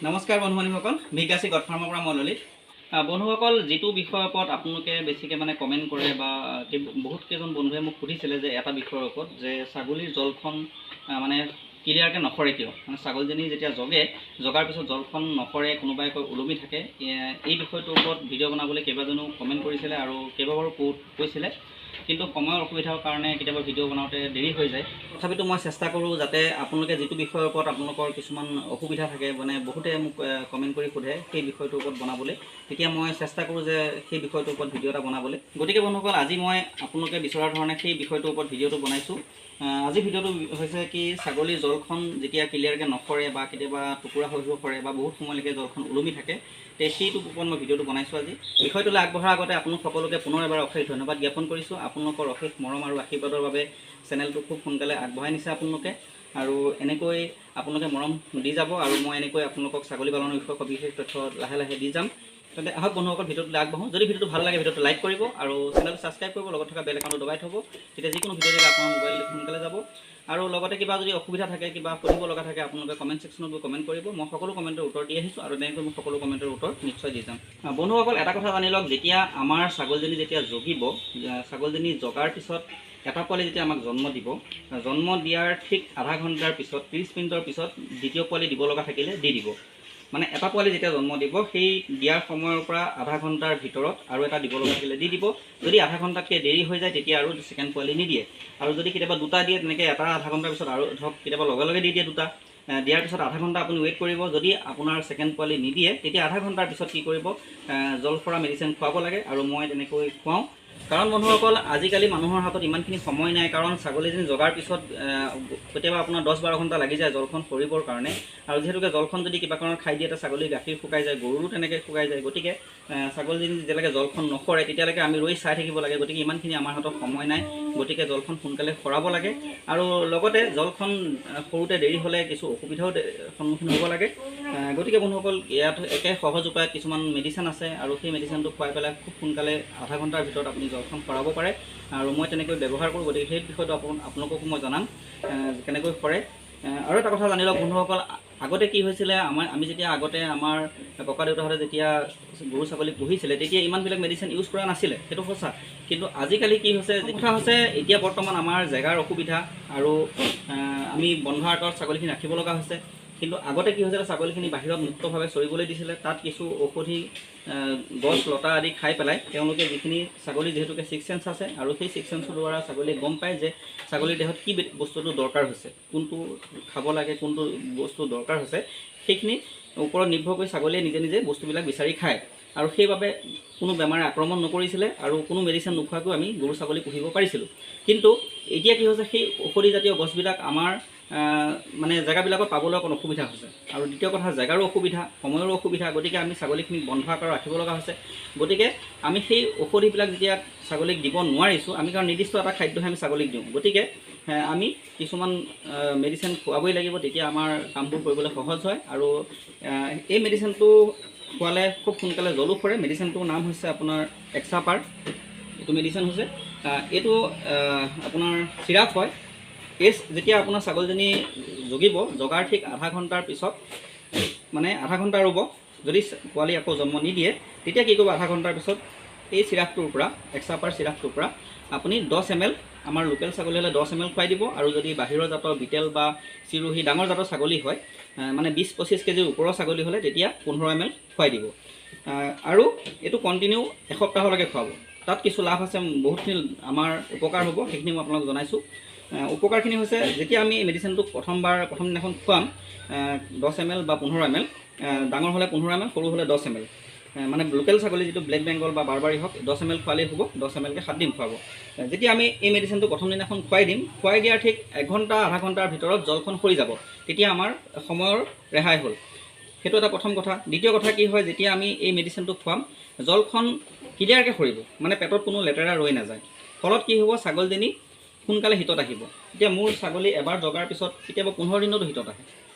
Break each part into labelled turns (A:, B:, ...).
A: নমস্কাৰ বন্ধু-বান্ধৱীসকল, বিকাশী গড ফাৰ্মৰ পৰা মই ললিত। বন্ধুসকল, যিটো বিষয়ৰ ওপৰত আপোনালোকে বেছিকৈ কমেণ্ট কৰে বা বহুত কেইজন বন্ধুৱে মোক সুধিছিলে যে এটা বিষয়ৰ ওপৰত যে ছাগলীৰ জলখন ক্লিয়াৰকৈ নসৰে কিয়, ছাগলীজনী যেতিয়া জগাৰ পিছত জলখন নসৰে, কোনোবাই কৈ ওলমি থাকে। এই বিষয়টোৰ ওপৰত ভিডিঅ' বনাবলৈ কেইবাজনো কমেণ্ট কৰিছিলে আৰু কেইবাবাৰো কৈছিলে, কিন্তু সময়ৰ অসুবিধাৰ কাৰণে কেতিয়াবা ভিডিঅ' বনাওঁতে দেৰি হৈ যায়। তথাপিতো মই চেষ্টা কৰোঁ যাতে আপোনালোকে যিটো বিষয়ৰ ওপৰত আপোনালোকৰ কিছুমান অসুবিধা থাকে, বহুতে মোক কমেণ্ট কৰি সোধে সেই বিষয়টোৰ ওপৰত বনাবলৈ, তেতিয়া মই চেষ্টা কৰোঁ যে সেই বিষয়টোৰ ওপৰত ভিডিঅ' এটা বনাবলৈ। গতিকে বন্ধুসকল, আজি মই আপোনালোকে বিচৰা ধৰণে সেই বিষয়টোৰ ওপৰত ভিডিঅ'টো বনাইছোঁ। আজি ভিডিঅ'টো হৈছে কি, ছাগলীৰ জলখন যেতিয়া ক্লিয়াৰকৈ নসৰে বা কেতিয়াবা টুকুৰা হৈ সৰে বা বহুত সময়লৈকে জলখন ওলমি থাকে, সেইটোৰ ওপৰত মই ভিডিঅ'টো বনাইছোঁ। আজি বিষয়টোলৈ আগবঢ়াৰ আগতে আপোনালোক সকলোকে পুনৰ এবাৰ অশেষ ধন্যবাদ জ্ঞাপন কৰিছোঁ। আপোনালোকৰ অশেষ মৰম আৰু আশীৰ্বাদৰ বাবে চেনেলটো খুব সোনকালে আগবঢ়াই নিছে আপোনালোকে, আৰু এনেকৈ আপোনালোকে মৰম দি যাব, আৰু মই এনেকৈ আপোনালোকক ছাগলী পালনৰ বিষয়ে সবিশেষ তথ্য লাহে লাহে দি যাম। তেন্তে আহক বন্ধুসকল, ভিডিঅ'টো আগবাঢ়োঁ। যদি ভিডিঅ'টো ভাল লাগে, ভিডিঅ'টো লাইক কৰিব আৰু চেনেলটো ছাবস্ক্ৰাইব কৰিব, লগত থকা বেল আইকনটো দবাই থ'ব। তেতিয়া যিকোনো ভিডিঅ' দিলে আপোনাৰ মোবাইলটো সোনকালে যাব। আৰু লগতে কিবা যদি অসুবিধা থাকে, কিবা সুধিব লগা থাকে, আপোনালোকে কমেণ্ট ছেকশ্যনত গৈ কমেণ্ট কৰিব। মই সকলো কমেণ্টৰ উত্তৰ দি আহিছোঁ, আৰু তেনেকৈ মই সকলো কমেণ্টৰ উত্তৰ নিশ্চয় দি যাম। বন্ধুসকল, এটা কথা জানি লওক, যেতিয়া আমাৰ ছাগলীজনী যেতিয়া জগিব, ছাগলীজনী জগাৰ পিছত এটা পোৱালি যেতিয়া আমাক জন্ম দিব, জন্ম দিয়াৰ ঠিক আধা ঘণ্টাৰ পিছত, 30 মিনিটৰ পিছত দ্বিতীয় পোৱালি দিব লগা থাকিলে দি দিব। এটা পোৱালি যেতিয়া জন্ম দিব, সেই দিয়াৰ সময়ৰ পৰা আধা ঘণ্টাৰ ভিতৰত আৰু এটা দিব লগা থাকিলে দি দিব। যদি আধা ঘণ্টাতকৈ দেৰি হৈ যায়, তেতিয়া আৰু ছেকেণ্ড পোৱালি নিদিয়ে। আৰু যদি কেতিয়াবা দুটা দিয়ে, তেনেকৈ এটা আধা ঘণ্টাৰ পিছত আৰু ধৰক কেতিয়াবা লগে লগে দি দিয়ে দুটা। দিয়াৰ পিছত আধা ঘণ্টা আপুনি ৱেইট কৰিব। যদি আপোনাৰ ছেকেণ্ড পোৱালি নিদিয়ে, তেতিয়া আধা ঘণ্টাৰ পিছত কি কৰিব, জল সৰা মেডিচিন খুৱাব লাগে, আৰু মই তেনেকৈ খুৱাওঁ। কাৰণ বন্ধুসকল, আজিকালি মানুহৰ হাতত ইমানখিনি সময় নাই, কাৰণ ছাগলীজনী জগাৰ পিছত কেতিয়াবা আপোনাৰ 10-12 ঘণ্টা লাগি যায় জলখন সৰিবৰ কাৰণে। আৰু যিহেতুকে জলখন যদি কিবা কাৰণত খাই দিয়ে, ছাগলীৰ গাখীৰ শুকাই যায়, গৰুৰো তেনেকৈ শুকাই যায়। গতিকে ছাগলীজনী যেতিয়ালৈকে জলখন নসৰে, তেতিয়ালৈকে আমি ৰৈ চাই থাকিব লাগে। গতিকে ইমানখিনি আমাৰ হাতত সময় নাই। গতিকে জলখন সোনকালে সৰাব লাগে, আৰু লগতে জলখন সৰুতে দেৰি হ'লে কিছু অসুবিধাও সন্মুখীন হ'ব লাগে। গতিকে বন্ধুসকল, ইয়াত একে সহজ উপায়ত কিছুমান মেডিচিন আছে, আৰু সেই মেডিচিনটো খুৱাই পেলাই খুব সোনকালে আধা ঘণ্টাৰ ভিতৰত আপুনি জলখন সৰাব পাৰে, আৰু মই তেনেকৈ ব্যৱহাৰ কৰোঁ। গতিকে সেই বিষয়টো আপোনালোককো মই জনাম কেনেকৈ সৰে। আৰু এটা কথা জানি লওক বন্ধুসকল, আগতে কি হৈছিলে, আমি যেতিয়া আগতে আমাৰ ককা দেউতাহঁতে যেতিয়া গৰু ছাগলী পুহিছিলে, তেতিয়া ইমানবিলাক মেডিচিন ইউজ কৰা নাছিলে, সেইটো সঁচা। কিন্তু আজিকালি কি হৈছে, কথা হৈছে এতিয়া বৰ্তমান আমাৰ জেগাৰ অসুবিধা, আৰু আমি বন্ধ আঁতৰত ছাগলীখিনি ৰাখিব লগা হৈছে। কিন্তু আগতে কি হৈছিলে, ছাগলীখিনি বাহিৰত মুক্তভাৱে চৰিবলৈ দিছিলে। তাত কিছু ঔষধি গছ লতা আদি খাই পেলাই তেওঁলোকে যিখিনি ছাগলী, যিহেতুকে 6 চেন্স আছে, আৰু সেই 6 চেন্সৰ দ্বাৰা ছাগলীয়ে গম পায় যে ছাগলীৰ দেহত কি বস্তুটো দৰকাৰ হৈছে, কোনটো খাব লাগে, কোনটো বস্তু দৰকাৰ হৈছে, সেইখিনি ওপৰত নিৰ্ভৰ কৰি ছাগলীয়ে নিজে নিজে বস্তুবিলাক বিচাৰি খায়। আৰু সেইবাবে কোনো বেমাৰে আক্ৰমণ নকৰিছিলে, আৰু কোনো মেডিচিন নোখোৱাকৈ আমি গৰু ছাগলী পুহিব পাৰিছিলোঁ। কিন্তু এতিয়া কি হৈছে, সেই ঔষধিজাতীয় গছবিলাক আমাৰ জেগাবিলাকত পাবলৈ অকণ অসুবিধা হৈছে। আৰু দ্বিতীয় কথা, জেগাৰো অসুবিধা, সময়ৰো অসুবিধা। গতিকে আমি ছাগলীখিনিক বন্ধ আকাৰত ৰাখিব লগা হৈছে। গতিকে আমি সেই ঔষধিবিলাক যেতিয়া ছাগলীক দিব নোৱাৰিছোঁ, আমি কাৰণ নিৰ্দিষ্ট এটা খাদ্যহে আমি ছাগলীক দিওঁ। গতিকে আমি কিছুমান মেডিচিন খুৱাবই লাগিব, তেতিয়া আমাৰ কামবোৰ কৰিবলৈ সহজ হয়। আৰু এই মেডিচিনটো খোৱালে খুব সোনকালে জলো সৰে। মেডিচিনটোৰ নাম হৈছে আপোনাৰ এক্সাপাৰ। এইটো মেডিচিন হৈছে, এইটো আপোনাৰ চিৰাপ হয়। যেতিয়া আপোনাৰ ছাগলীজনী জগাৰ ঠিক আধা ঘণ্টাৰ পিছত, আধা ঘণ্টা ৰ'ব, যদি পোৱালি আকৌ জন্ম নিদিয়ে, তেতিয়া কি কৰিব, আধা ঘণ্টাৰ পিছত এই চিৰাপটোৰ পৰা, এক্সাপাৰ চিৰাপটোৰ পৰা আপুনি 10 ml, আমাৰ লোকেল ছাগলী হ'লে 10 ml খুৱাই দিব। আৰু যদি বাহিৰৰ জাতৰ বিটেল বা চিৰোহী ডাঙৰ জাতৰ ছাগলী হয়, 20-25 কেজিৰ ওপৰৰ ছাগলী হ'লে, তেতিয়া 15 ml খুৱাই দিব। আৰু এইটো কণ্টিনিউ এসপ্তাহলৈকে খুৱাব। তাত কিছু লাভ আছে, বহুতখিনি আমাৰ উপকাৰ হ'ব, সেইখিনি মই আপোনালোক জনাইছোঁ। উপকাৰখিনি হৈছে, যেতিয়া আমি মেডিচিনটো প্ৰথম দিনাখন খুৱাম, 10 ml বা 15 ml, ডাঙৰ হ'লে 15 ml, সৰু হ'লে 10 ml। লোকেল ছাগলী যিটো ব্লেক বেংগল বা বাৰবাৰী হওক, 10 ml খোৱালেই হ'ব। 10 ml কে 7 দিন খুৱাব। যেতিয়া আমি এই মেডিচিনটো প্ৰথম দিনাখন খুৱাই দিম, খুৱাই দিয়াৰ ঠিক 1 ঘণ্টা আধা ঘণ্টাৰ ভিতৰত জলখন সৰি যাব। তেতিয়া আমাৰ সময়ৰ ৰেহাই হ'ল। সেইটো এটা প্ৰথম কথা। দ্বিতীয় কথা কি হয়, যেতিয়া আমি এই মেডিচিনটো খুৱাম, জলখন ক্লিয়াৰকৈ সৰিব, পেটত কোনো লেতেৰা ৰৈ নাযায়। ফলত কি হ'ব, ছাগলীজনী সোনকালে হিতত আহিব। এতিয়া মোৰ ছাগলী এবাৰ জগাৰ পিছত কেতিয়াবা 15 দিনতো হিতত আহে।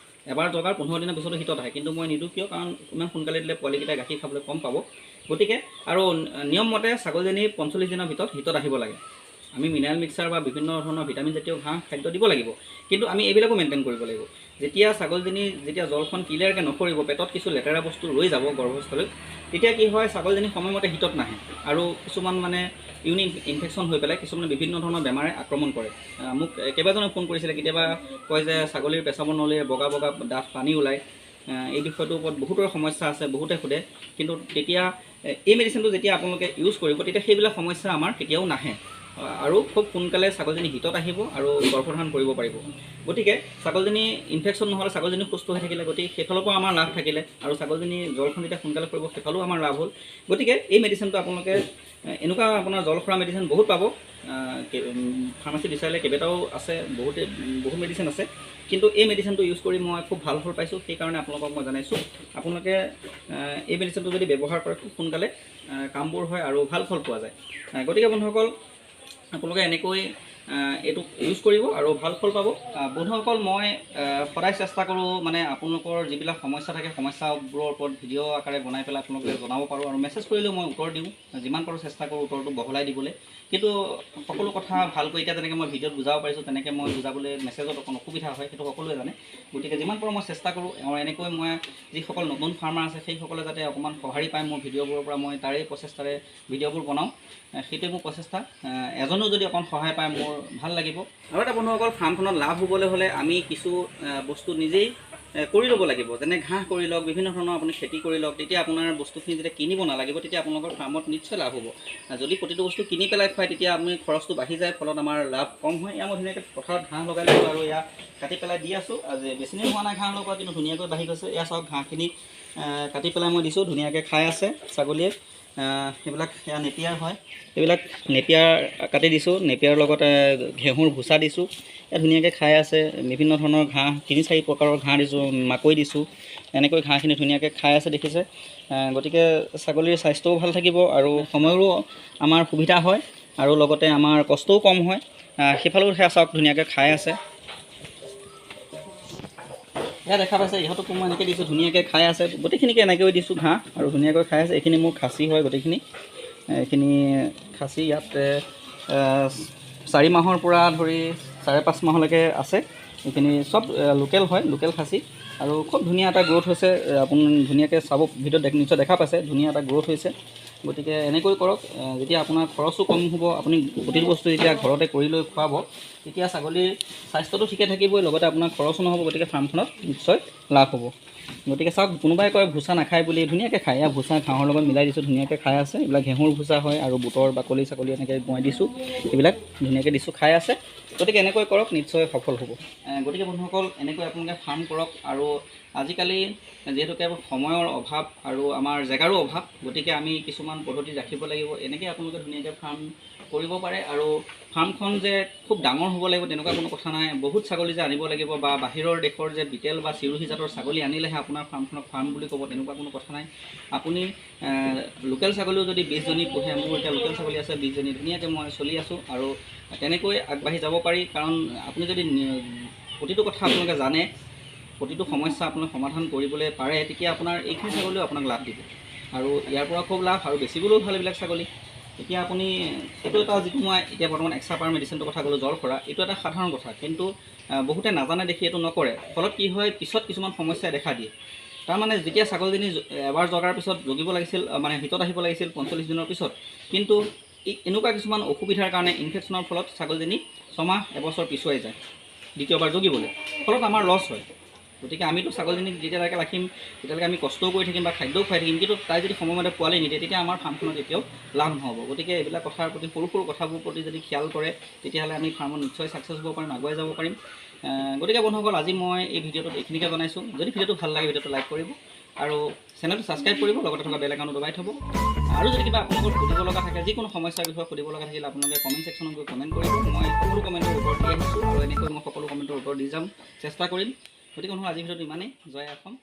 A: এবাৰ জগাৰ 15 দিনৰ পিছতো হিতত আহে, কিন্তু মই নিদিওঁ কিয়, কাৰণ ইমান সোনকালে দিলে পোৱালিকেইটাই গাখীৰ খাবলৈ কম পাব। গতিকে আৰু নিয়মমতে ছাগলীজনী 45 দিনৰ ভিতৰত হিতত আহিব লাগে। আমি মিনাৰেল মিক্সাৰ বা বিভিন্ন ধৰণৰ ভিটামিন জাতীয় ঘাঁহ খাদ্য দিব লাগিব, কিন্তু আমি এইবিলাকো মেইনটেইন কৰিব লাগিব। যেতিয়া ছাগলীজনী যেতিয়া জলখন ক্লিয়াৰকৈ নকৰিব, পেটত কিছু লেতেৰা বস্তু ৰৈ যাব গৰ্ভস্থলীত, তেতিয়া কি হয় ছাগলীজনী সময়মতে হিটত নাহে আৰু কিছুমান মানে ইউৰিন ইনফেকশ্যন হৈ পেলাই কিছুমানে বিভিন্ন ধৰণৰ বেমাৰে আক্ৰমণ কৰে। মোক কেইবাজনে ফোন কৰিছিলে, কেতিয়াবা কয় যে ছাগলীৰ পেচাবৰ নলীৰে বগা বগা ডাঠ পানী ওলায়। এই বিষয়টোৰ ওপৰত বহুতৰ সমস্যা আছে, বহুতে সোধে। কিন্তু তেতিয়া এই মেডিচিনটো যেতিয়া আপোনালোকে ইউজ কৰিব তেতিয়া সেইবিলাক সমস্যা আমাৰ কেতিয়াও নাহে আৰু খুব সোনকালে ছাগলীজনী হিটত আহিব আৰু গৰ্ভধাৰণ কৰিব পাৰিব। গতিকে ছাগলীজনী ইনফেকশ্যন নহ'লে ছাগলীজনী সুস্থ হৈ থাকিলে, গতিকে সেইফালৰ পৰা আমাৰ লাভ থাকিলে আৰু ছাগলীজনী জলখন যেতিয়া সোনকালে কৰিব সেইফালেও আমাৰ লাভ হ'ল। গতিকে এই মেডিচিনটো আপোনালোকে এনেকুৱা আপোনাৰ জল খোৱা মেডিচিন বহুত পাব, ফাৰ্মাচী বিচাৰিলে কেইবাটাও আছে, বহুত মেডিচিন আছে। কিন্তু এই মেডিচিনটো ইউজ কৰি মই খুব ভাল ফল পাইছোঁ, সেইকাৰণে আপোনালোকক মই জনাইছোঁ। আপোনালোকে এই মেডিচিনটো যদি ব্যৱহাৰ কৰে খুব সোনকালে কামবোৰ হয় আৰু ভাল ফল পোৱা যায়। গতিকে বন্ধুসকল, আপোনালোকে এনেকৈ এইটো ইউজ কৰিব আৰু ভাল ফল পাব। বন্ধুসকল, মই সদায় চেষ্টা কৰোঁ মানে আপোনালোকৰ যিবিলাক সমস্যা থাকে সমস্যাবোৰৰ ওপৰত ভিডিঅ' আকাৰে বনাই পেলাই আপোনালোকে জনাব পাৰোঁ আৰু মেছেজ কৰিলেও মই উত্তৰ দিওঁ, যিমান পাৰোঁ চেষ্টা কৰোঁ উত্তৰটো বহলাই দিবলৈ। কিন্তু সকলো কথা ভালকৈ এতিয়া যেনেকৈ মই ভিডিঅ'ত বুজাব পাৰিছোঁ তেনেকৈ মই বুজাবলৈ মেছেজত অকণ অসুবিধা হয়, সেইটো সকলোৱে জানে। গতিকে যিমান পাৰোঁ মই চেষ্টা কৰোঁ আৰু এনেকৈ মই যিসকল নতুন ফাৰ্মাৰ আছে সেইসকলে যাতে অকণমান সঁহাৰি পায় মোৰ ভিডিঅ'বোৰৰ পৰা, মই তাৰেই প্ৰচেষ্টাৰে ভিডিঅ'বোৰ বনাওঁ। সেইটোৱে মোৰ প্ৰচেষ্টা। এজনেও যদি অকণ সহায় পায় মোৰ ভাল লাগিব। আৰু এটা বন্ধুসকল, ফাৰ্মখনত লাভ হ'বলৈ হ'লে আমি কিছু বস্তু নিজেই কৰি ল'ব লাগিব। যেনে ঘাঁহ কৰি লওক, বিভিন্ন ধৰণৰ আপুনি খেতি কৰি লওক, তেতিয়া আপোনাৰ বস্তুখিনি যেতিয়া কিনিব নালাগিব, তেতিয়া আপোনালোকৰ ফাৰ্মত নিশ্চয় লাভ হ'ব। যদি প্ৰতিটো বস্তু কিনি পেলাই খুৱায় তেতিয়া আমি খৰচটো বাঢ়ি যায়, ফলত আমাৰ লাভ কম হয়। এয়া মই ধুনীয়াকৈ পথাৰত ঘাঁহ লগাই লৈছোঁ আৰু এয়া কাটি পেলাই দি আছোঁ। বেছি দিন হোৱা নাই ঘাঁহ লগোৱা, কিন্তু ধুনীয়াকৈ বাঢ়ি গৈছে। এয়া চাওক, ঘাঁহখিনি কাটি পেলাই মই দিছোঁ, ধুনীয়াকৈ খাই আছে ছাগলীয়ে। এইবিলাক এয়া নেপিয়াৰ হয়, এইবিলাক নেপিয়াৰ কাটি দিছোঁ, নেপিয়াৰ লগত ঘেঁহুৰ ভুচা দিছোঁ, এয়া ধুনীয়াকৈ খাই আছে। বিভিন্ন ধৰণৰ ঘাঁহ 3-4 প্ৰকাৰৰ ঘাঁহ দিছোঁ, মাকৈ দিছোঁ, এনেকৈ ঘাঁহখিনি ধুনীয়াকৈ খাই আছে দেখিছে। গতিকে ছাগলীৰ স্বাস্থ্যও ভাল থাকিব আৰু সময়ৰো আমাৰ সুবিধা হয় আৰু লগতে আমাৰ কষ্টও কম হয়। সেইফালেও সেয়া চাওক ধুনীয়াকৈ খাই আছে। এয়া দেখা পাইছে, ইহঁতকো মই এনেকৈ দিছোঁ, ধুনীয়াকৈ খাই আছে। গোটেইখিনিকে এনেকৈ দিছোঁ ঘাঁহ আৰু ধুনীয়াকৈ খাই আছে। এইখিনি মোৰ খাচী হয় গোটেইখিনি, এইখিনি খাচী। ইয়াত 4 মাহৰ পৰা ধৰি 5.5 মাহলৈকে আছে। এইখিনি চব লোকেল হয়, লোকেল খাচী আৰু খুব ধুনীয়া এটা গ্ৰ'থ হৈছে। আপুনি ধুনীয়াকৈ চাব, ভিডিঅ'ত নিশ্চয় দেখা পাইছে, ধুনীয়া এটা গ্ৰ'থ হৈছে। গতিকে এনেকৈ কৰক, যেতিয়া আপোনাৰ খৰচো কম হ'ব, আপুনি প্ৰতিটো বস্তু যেতিয়া ঘৰতে কৰি লৈ খুৱাব তেতিয়া ছাগলীৰ স্বাস্থ্যটো ঠিকে থাকিবই, লগতে আপোনাৰ খৰচো নহ'ব। গতিকে ফাৰ্মখনত নিশ্চয় লাভ হ'ব। গতিকে চাওক, কোনোবাই কয় ভুচা নাখায় বুলি, ধুনীয়াকৈ খায়। এয়া ভুচা ঘাঁহৰ লগত মিলাই দিছোঁ, ধুনীয়াকৈ খাই আছে। এইবিলাক ঘেঁহুৰ ভুচা হয় আৰু বুটৰ বাকলি ছাগলী এনেকৈ মই দিছোঁ, এইবিলাক ধুনীয়াকৈ দিছোঁ, খাই আছে। গতিকে এনেকৈ কৰক, নিশ্চয় সফল হ'ব। গতিকে বন্ধুসকল, এনেকৈ আপোনালোকে ফাৰ্ম কৰক। আৰু আজিকালি যিহেতুকে সময়ৰ অভাৱ আৰু আমাৰ জেগাৰো অভাৱ, গতিকে আমি কিছুমান পদ্ধতি ৰাখিব লাগিব। এনেকৈ আপোনালোকে ধুনীয়াকৈ ফাৰ্ম কৰিব পাৰে। আৰু ফাৰ্মখন যে খুব ডাঙৰ হ'ব লাগিব তেনেকুৱা কোনো কথা নাই। বহুত ছাগলী যে আনিব লাগিব বা বাহিৰৰ দেশৰ যে বিটেল বা চিৰোহী জাতৰ ছাগলী আনিলেহে আপোনাৰ ফাৰ্মখনক ফাৰ্ম বুলি ক'ব, তেনেকুৱা কোনো কথা নাই। আপুনি লোকেল ছাগলীও যদি 20 জনী পোহে, মোৰ এতিয়া লোকেল ছাগলী আছে 20 জনী, ধুনীয়াকৈ মই চলি আছোঁ আৰু তেনেকৈ আগবাঢ়ি যাব পাৰি। কাৰণ আপুনি যদি প্ৰতিটো কথা আপোনালোকে জানে, প্ৰতিটো সমস্যা আপোনাক সমাধান কৰিবলৈ পাৰে, তেতিয়া আপোনাৰ এইখিনি ছাগলীও আপোনাক লাভ দিব আৰু ইয়াৰ পৰা খুব লাভ আৰু বেচিবলৈও ভাল এইবিলাক ছাগলী। এতিয়া আপুনি এইটো এটা, যিটো মই এতিয়া বৰ্তমান এক্সাপাৰ মেডিচিনটোৰ কথা ক'লোঁ জল খৰা, এইটো এটা সাধাৰণ কথা, কিন্তু বহুতে নাজানে দেখি এইটো নকৰে। ফলত কি হয়, পিছত কিছুমান সমস্যাই দেখা দিয়ে। তাৰমানে যেতিয়া ছাগলীজনী এবাৰ জগাৰ পিছত জগিব লাগিছিল, মানে হিটত আহিব লাগিছিল 45 দিনৰ পিছত, কিন্তু এনেকুৱা কিছুমান অসুবিধাৰ কাৰণে, ইনফেকশ্যনৰ ফলত ছাগলীজনী 6 মাহ 1 বছৰ পিছুৱাই যায় দ্বিতীয়বাৰ জগিবলৈ, ফলত আমাৰ লছ হয়। গতিকে আমিতো ছাগলীজনীক যেতিয়ালৈকে ৰাখিম তেতিয়ালৈকে আমি কষ্টও কৰি থাকিম বা খাদ্যও খুৱাই থাকিম, কিন্তু তাই যদি সময়মতে পোৱালি নিদিয়ে তেতিয়া আমাৰ ফাৰ্মখনত এতিয়াও লাভ নহ'ব। গতিকে এইবিলাক কথাৰ প্ৰতি, সৰু সৰু কথাবোৰ প্ৰতি যদি খেয়াল কৰে তেতিয়াহ'লে আমি ফাৰ্মত নিশ্চয় ছাকচেছ হ'ব পাৰিম, আগুৱাই যাব পাৰিম। গতিকে বন্ধুসকল, আজি মই এই ভিডিঅ'টোত এইখিনিকে জনাইছোঁ। যদি ভিডিঅ'টো ভাল লাগে ভিডিঅ'টো লাইক কৰিব আৰু চেনেলটো ছাবস্ক্ৰাইব কৰিব, লগতে থকা বেল আইকনটো দবাই থ'ব। আৰু যদি কিবা আপোনালোকৰ সুধিব লগা থাকে, যিকোনো সমস্যাৰ বিষয়ে সুধিব লগা থাকিলে আপোনালোকে কমেণ্ট ছেকশ্যনত গৈ কমেণ্ট কৰিব। মই সকলো কমেণ্টৰ উত্তৰ দি আহিছোঁ আৰু এনেকৈ মই সকলো কমেণ্টৰ উত্তৰ দি যাম, চেষ্টা কৰিম। গতিকে বন্ধুসকল, আজিৰ ভিডিঅ'টো ইমানেই। জয় অসম।